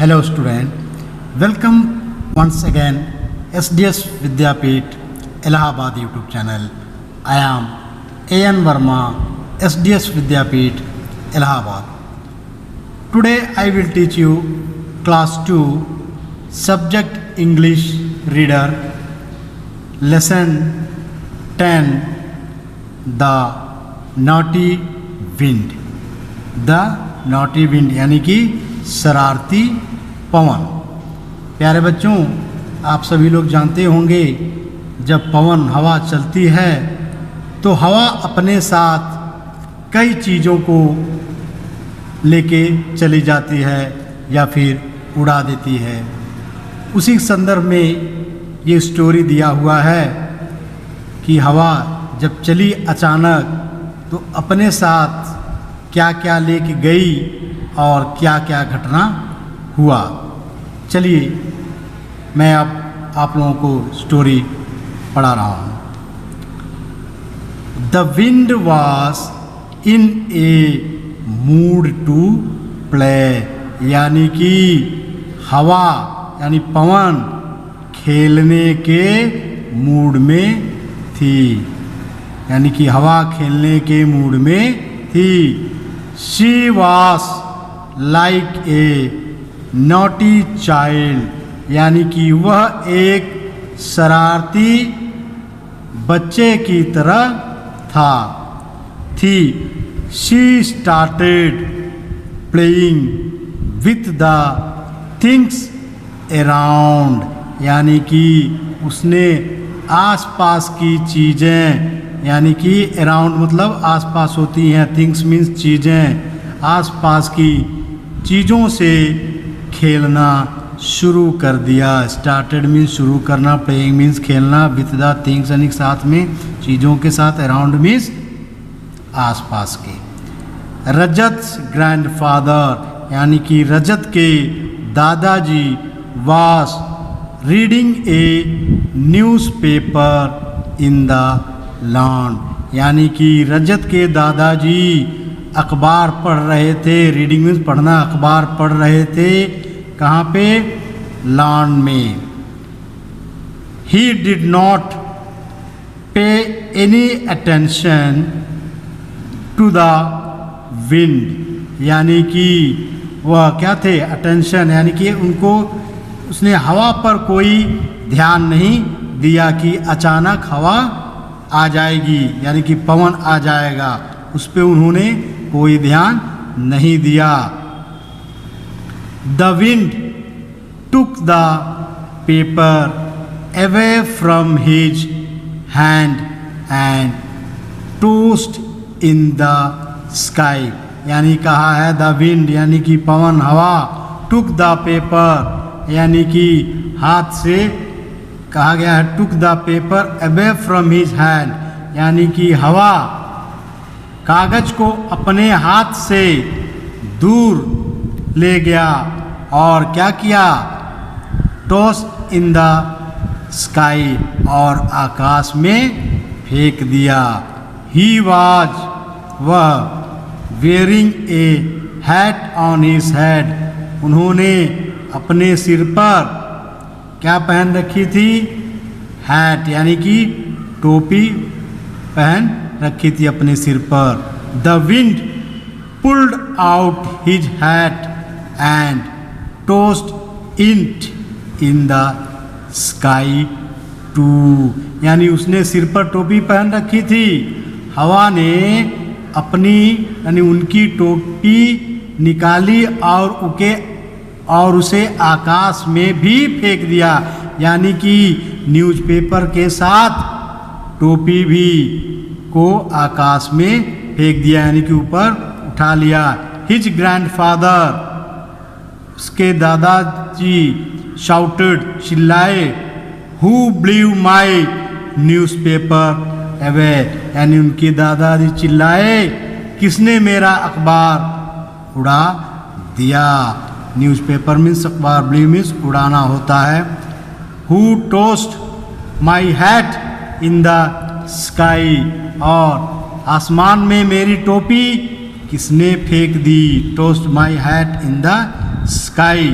Hello student, welcome once again SDS Vidyapeeth Allahabad YouTube channel. I am A.N. Verma, SDS Vidyapeeth Allahabad. Today I will teach you class 2 subject English reader lesson 10 The Naughty Wind. The Naughty Wind यानी कि शरारती पवन। प्यारे बच्चों, आप सभी लोग जानते होंगे जब पवन हवा चलती है तो हवा अपने साथ कई चीज़ों को लेके चली जाती है या फिर उड़ा देती है। उसी संदर्भ में ये स्टोरी दिया हुआ है कि हवा जब चली अचानक तो अपने साथ क्या क्या लेके गई और क्या क्या घटना हुआ। चलिए मैं अब आप लोगों को स्टोरी पढ़ा रहा हूँ। The wind was in a mood to play, यानी कि हवा यानी पवन खेलने के मूड में थी, यानी कि हवा खेलने के मूड में थी। She was like a naughty child, यानी कि वह एक शरारती बच्चे की तरह थी। She started playing with the things around, यानी कि उसने आसपास की चीज़ें, यानी कि अराउंड मतलब आसपास होती हैं, थिंग्स मीन्स चीज़ें, आसपास की चीज़ों से खेलना शुरू कर दिया। स्टार्टेड मीन्स शुरू करना, प्लेइंग मीन्स खेलना, विथ द थिंग्स यानी साथ में चीज़ों के साथ, अराउंड मीन्स आसपास के। रजत ग्रैंडफादर, यानी कि रजत के दादाजी वास reading A newspaper in the lawn, यानी कि रजत के दादाजी अखबार पढ़ रहे थे। रीडिंग मीन्स पढ़ना, अखबार पढ़ रहे थे। कहाँ पे? लॉन में। He did not pay any attention to the wind, यानी कि वह क्या थे? अटेंशन, यानी कि उनको उसने हवा पर कोई ध्यान नहीं दिया कि अचानक हवा आ जाएगी, यानी कि पवन आ जाएगा, उस पर उन्होंने कोई ध्यान नहीं दिया। The wind took the paper away from his hand and toast in the sky, यानी कहा है द विंड यानी कि पवन, हवा, टुक द पेपर यानी कि हाथ से कहा गया है, took the paper away from his hand, यानी कि हवा कागज को अपने हाथ से दूर ले गया और क्या किया? टॉस इन द स्काई, और आकाश में फेंक दिया। ही वाज, वह wearing A hat on his head, उन्होंने अपने सिर पर क्या पहन रखी थी? हैट, यानी कि टोपी पहन रखी थी अपने सिर पर। The wind pulled out his hat and tossed it in the sky too, यानी उसने सिर पर टोपी पहन रखी थी, हवा ने अपनी यानी उनकी टोपी निकाली और उसे आकाश में भी फेंक दिया, यानी कि न्यूज़पेपर के साथ टोपी भी को आकाश में फेंक दिया, यानी कि ऊपर उठा लिया। हिज ग्रैंडफादर, उसके दादाजी, शाउटेड, चिल्लाए, हु ब्लीव माई न्यूज़पेपर अवे, यानी उनके दादाजी चिल्लाए, किसने मेरा अखबार उड़ा दिया। न्यूज़पेपर मीन्स अखबार, ब्लीव मीन्स उड़ाना होता है। Who tossed my hat in the sky, और आसमान में मेरी टोपी किसने फेंक दी? Tossed my hat in the sky.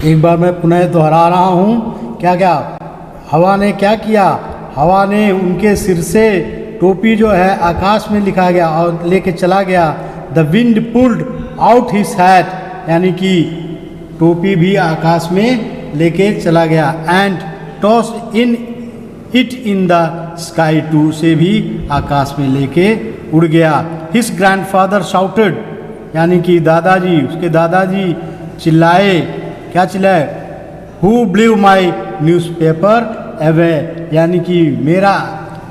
एक बार मैं पुनः दोहरा रहा हूँ, क्या क्या हवा ने क्या किया, हवा ने उनके सिर से टोपी जो है आकाश में लिखा गया और लेके चला गया। The wind pulled out his hat, यानी कि टोपी भी आकाश में लेके चला गया। And tossed in it in the sky too, से भी आकाश में लेके उड़ गया। हिज ग्रैंडफादर शाउटेड, यानी कि दादाजी, उसके दादाजी चिल्लाए, क्या चिल्लाए, हु ब्लीव माई न्यूज़पेपर अवे, यानी कि मेरा,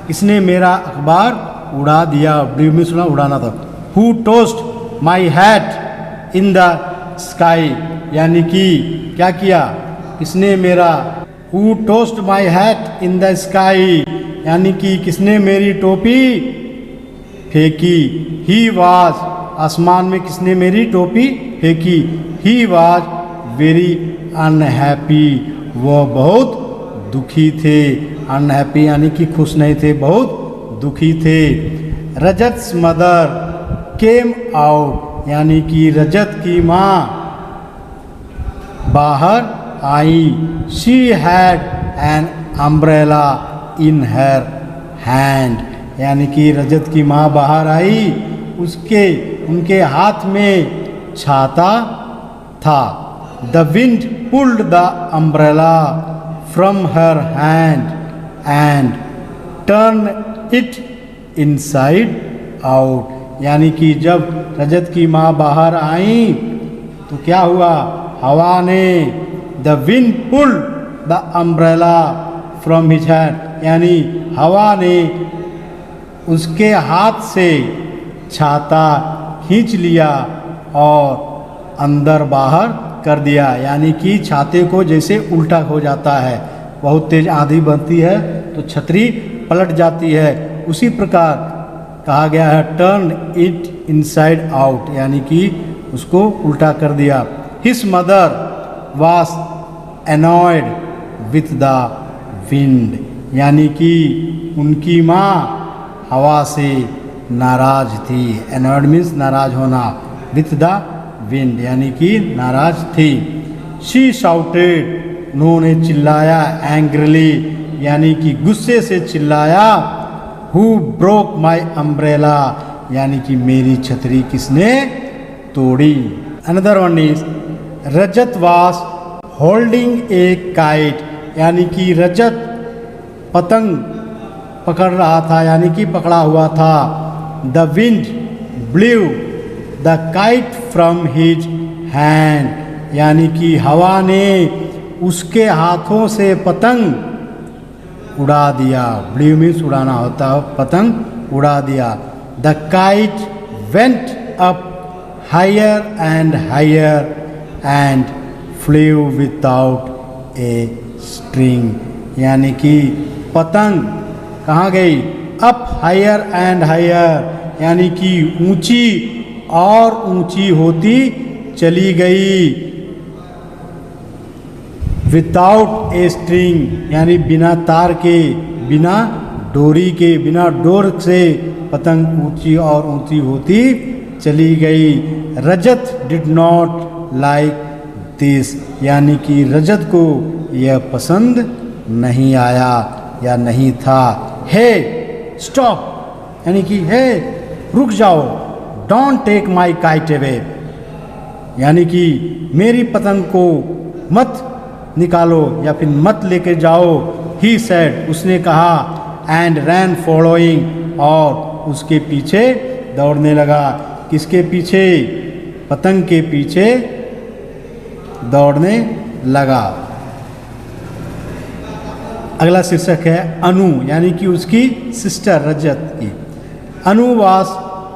किसने मेरा अखबार उड़ा दिया। ब्लीव में सुना उड़ाना था। Who tossed my hat in the sky, यानी कि क्या किया, किसने मेरा, who tossed my hat in the sky, यानी कि किसने मेरी टोपी फेंकी। ही वाज, आसमान में किसने मेरी टोपी फेंकी। ही वाज वेरी अनहैप्पी, वो बहुत दुखी थे। अनहैप्पी यानी कि खुश नहीं थे, बहुत दुखी थे। रजत्स मदर केम आउट, यानी कि रजत की माँ बाहर आई। She had an umbrella in her hand, यानी कि रजत की माँ बाहर आई, उनके हाथ में छाता था। The wind pulled the umbrella from her hand and turn it inside out, यानी कि जब रजत की माँ बाहर आई तो क्या हुआ, हवा ने, the wind pulled the umbrella from his hand, यानी हवा ने उसके हाथ से छाता खींच लिया और अंदर बाहर कर दिया। यानी कि छाते को जैसे उल्टा हो जाता है, बहुत तेज आंधी बनती है तो छतरी पलट जाती है, उसी प्रकार कहा गया है टर्न इट इनसाइड आउट, यानी कि उसको उल्टा कर दिया। His mother was annoyed with the wind, यानी कि उनकी माँ हवा से नाराज थी। एनॉयड मीन्स नाराज होना, विथ द विंड यानी कि नाराज थी। शी शाउटेड, उन्होंने चिल्लाया, एंग्रली यानी कि गुस्से से चिल्लाया। हु ब्रोक माई अम्ब्रेला, यानी कि मेरी छतरी किसने तोड़ी। अनदर वन इज रजत वास होल्डिंग ए काइट, यानी कि रजत पतंग पकड़ रहा था, यानी कि पकड़ा हुआ था। The wind blue the kite from his hand, यानी कि हवा ने उसके हाथों से पतंग उड़ा दिया। ब्ल्यू मीन्स उड़ाना होता है, पतंग उड़ा दिया। The kite went up higher and higher and flew without a string, यानी कि पतंग कहाँ गई, अप हायर एंड हायर, यानी कि ऊंची और ऊंची होती चली गई। विदाउट ए स्ट्रिंग यानी बिना तार के, बिना डोरी के, बिना डोर से पतंग ऊंची और ऊंची होती चली गई। रजत डिड नॉट लाइक दिस, यानी कि रजत को यह पसंद नहीं आया या नहीं था। हे स्टॉप, यानी कि हे रुक जाओ। Don't take my kite away, यानी कि मेरी पतंग को मत निकालो या फिर मत लेकर जाओ। ही सेड, उसने कहा। एंड रैन फॉलोइंग, और उसके पीछे दौड़ने लगा। किसके पीछे, पतंग के पीछे दौड़ने लगा। अगला शीर्षक है अनु, यानी कि उसकी सिस्टर रजत की। अनु वाज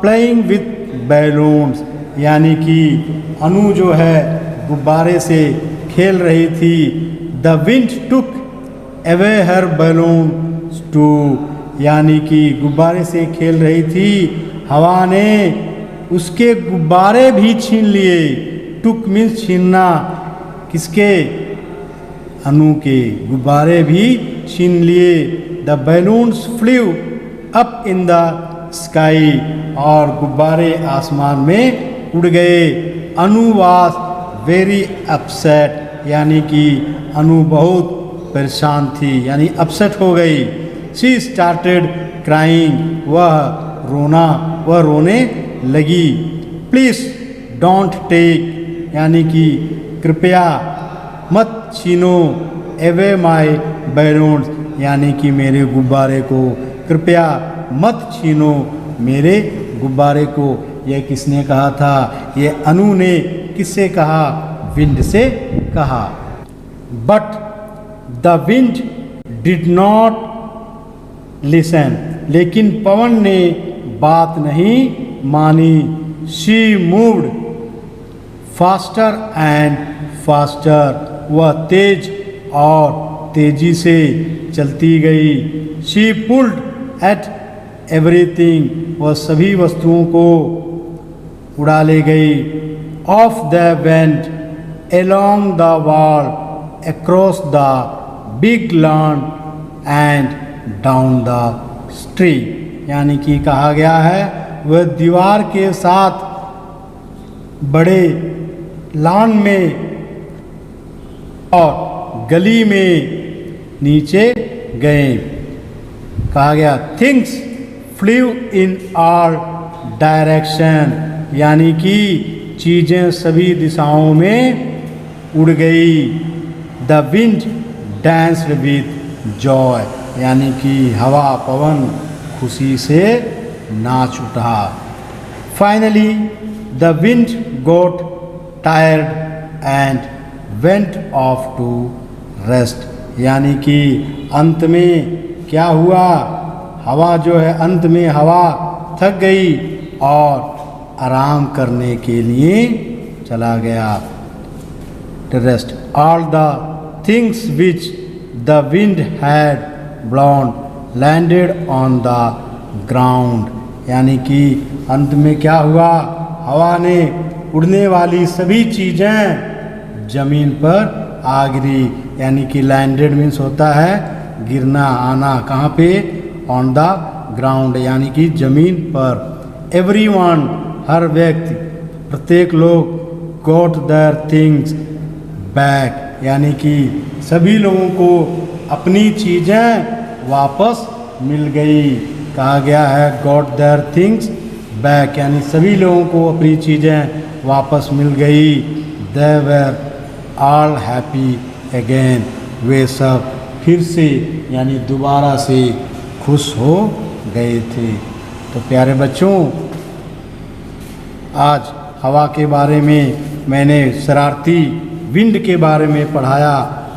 प्लेइंग विथ बैलून्स, यानी कि अनु जो है गुब्बारे से खेल रही थी। The wind took away her balloon too, यानी कि गुब्बारे से खेल रही थी, हवा ने उसके गुब्बारे भी छीन लिए। टुक मीन्स छीनना, किसके, अनु के गुब्बारे भी छीन लिए। The balloons flu up in the sky, और गुब्बारे आसमान में उड़ गए। अनु वाज वेरी अपसेट, यानी कि अनु बहुत परेशान थी, यानी अपसेट हो गई। शी स्टार्टेड क्राइंग, वह रोने लगी। प्लीज़ डोंट टेक, यानी कि कृपया मत छीनो, एवे माई बैलून्स, यानी कि मेरे गुब्बारे को, कृपया मत छीनो मेरे गुब्बारे को। यह किसने कहा था? ये अनु ने किससे कहा? विंड से कहा। But the wind did not listen, लेकिन पवन ने बात नहीं मानी। She moved faster and faster, वह तेज और तेजी से चलती गई। शी पुल्ड एट एवरीथिंग, वह सभी वस्तुओं को उड़ा ले गई। Of the went along the wall, across the big lawn and down the street, यानी कि कहा गया है वह दीवार के साथ बड़े लॉन में और गली में नीचे गए। कहा गया things flew in all direction, यानी कि चीज़ें सभी दिशाओं में उड़ गई। The wind danced with joy, यानी कि हवा पवन खुशी से नाच उठा। Finally the wind got tired and went off to rest, यानी कि अंत में क्या हुआ? हवा जो है, अंत में हवा थक गई और आराम करने के लिए चला गया। To rest. All the things which the wind had blown landed on the ground, यानी कि अंत में क्या हुआ? हवा ने उड़ने वाली सभी चीज़ें जमीन पर आ गिरी, यानी कि लैंडेड मीन्स होता है गिरना, आना। कहाँ पे? ऑन द ग्राउंड, यानी कि जमीन पर। एवरीवन, हर व्यक्ति, प्रत्येक लोग, गॉट देयर थिंग्स बैक, यानी कि सभी लोगों को अपनी चीज़ें वापस मिल गई। कहा गया है गॉट देयर थिंग्स बैक, यानी सभी लोगों को अपनी चीज़ें वापस मिल गई। दे वर ऑल हैप्पी अगेन, वे सब फिर से यानी दोबारा से खुश हो गए थे। तो प्यारे बच्चों, आज हवा के बारे में मैंने शरारती विंड के बारे में पढ़ाया।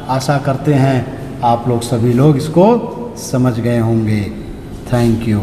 आशा करते हैं आप लोग सभी लोग इसको समझ गए होंगे। Thank you.